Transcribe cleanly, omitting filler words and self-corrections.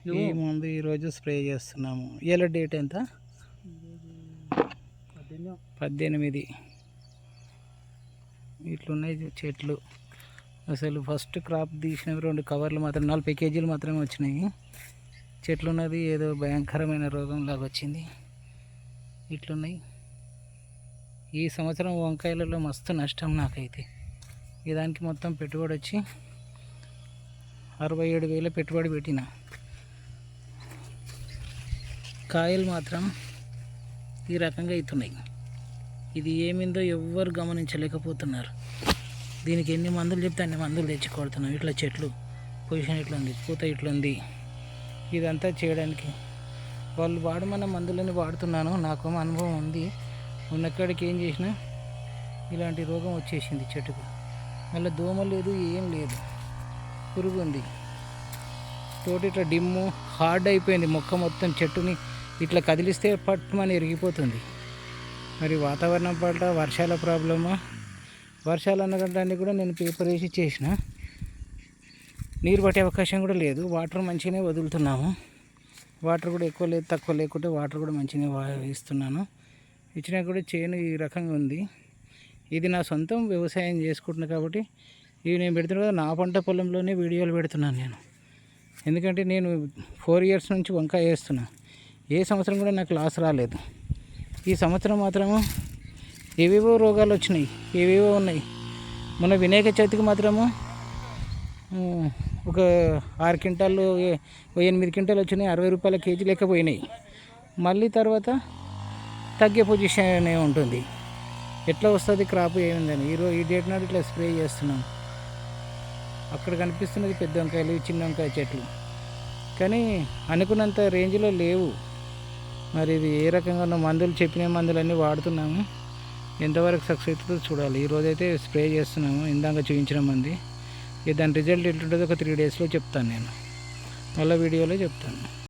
ఈ మందు ఈరోజు స్ప్రే చేస్తున్నాము. ఇలా డేట్ ఎంత? 18. ఇట్లున్నాయి చెట్లు. అసలు ఫస్ట్ క్రాప్ తీసినవి 2 కవర్లు మాత్రం 40 కేజీలు మాత్రమే వచ్చినాయి. చెట్లున్నది ఏదో భయంకరమైన రోగం లాగా వచ్చింది. ఇట్లున్నాయి. ఈ సంవత్సరం వంకాయలలో మస్తు నష్టం నాకైతే. ఈ దానికి మొత్తం పెట్టుబడి వచ్చి 67,000 పెట్టుబడి పెట్టిన. కాయలు మాత్రం ఈ రకంగా అవుతున్నాయి. ఇది ఏమిందో ఎవ్వరు గమనించలేకపోతున్నారు. దీనికి ఎన్ని మందులు చెప్తే అన్ని మందులు తెచ్చి కొడుతున్నాం. ఇట్లా చెట్లు పొజిషన్ ఇట్లుంది, పూత ఇట్లుంది. ఇదంతా చేయడానికి వాళ్ళు వాడమన్న మందులని వాడుతున్నాను. నాకు అనుభవం ఉంది. ఉన్నక్కడికి ఏం చేసినా ఇలాంటి రోగం వచ్చేసింది చెట్టుకు. మళ్ళీ దోమ లేదు, ఏం లేదు, పురుగు ఉంది. తోటి ఇట్లా డిమ్ము హార్డ్ అయిపోయింది మొక్క మొత్తం. చెట్టుని ఇట్లా కదిలిస్తే పట్టుమని ఎరిగిపోతుంది. మరి వాతావరణం పట్ల వర్షాల ప్రాబ్లమా? వర్షాలు అన్నదాన్ని కూడా నేను పేపర్ వేసి చేసిన. నీరు పట్టే అవకాశం కూడా లేదు. వాటర్ మంచిగానే వదులుతున్నాము. వాటర్ కూడా ఎక్కువ లేదు, తక్కువ లేకుంటే వాటర్ కూడా మంచిగా ఇస్తున్నాను. ఇచ్చినా కూడా చేను ఈ రకంగా ఉంది. ఇది నా సొంతం వ్యవసాయం చేసుకుంటున్నా కాబట్టి ఇవి నేను పెడుతున్నా కదా, నా పంట పొలంలోనే వీడియోలు పెడుతున్నాను నేను. ఎందుకంటే నేను 4 years నుంచి వంకాయ వేస్తున్నా. ఏ సంవత్సరం కూడా నాకు లాస్ రాలేదు. ఈ సంవత్సరం మాత్రము ఏవేవో రోగాలు వచ్చినాయి, ఏవేవో ఉన్నాయి. మొన్న వినాయక చవితికి మాత్రము ఒక 6 క్వింటాలు 8 క్వింటాలు వచ్చినాయి. 60 రూపాయల కేజీ లెక్క పోయినాయి. మళ్ళీ తర్వాత తగ్గే పొజిషన్ ఉంటుంది. ఎట్లా వస్తుంది క్రాప్ ఏముందని ఈ డేట్ నాడు ఇట్లా స్ప్రే చేస్తున్నాం. అక్కడ కనిపిస్తున్నది పెద్ద వంకాయలు, చిన్న వంకాయ చెట్లు, కానీ అనుకున్నంత రేంజ్లో లేవు. మరి ఇది ఏ రకంగా ఉన్న మందులు చెప్పిన మందులన్నీ వాడుతున్నాము. ఎంతవరకు సక్సెస్ అవుతుందో చూడాలి. ఈరోజైతే స్ప్రే చేస్తున్నాము. ఇందాక చూపించిన మంది. దాని రిజల్ట్ ఎట్లుంటుందో ఒక 3 daysలో చెప్తాను నేను. మళ్ళీ వీడియోలో చెప్తాను.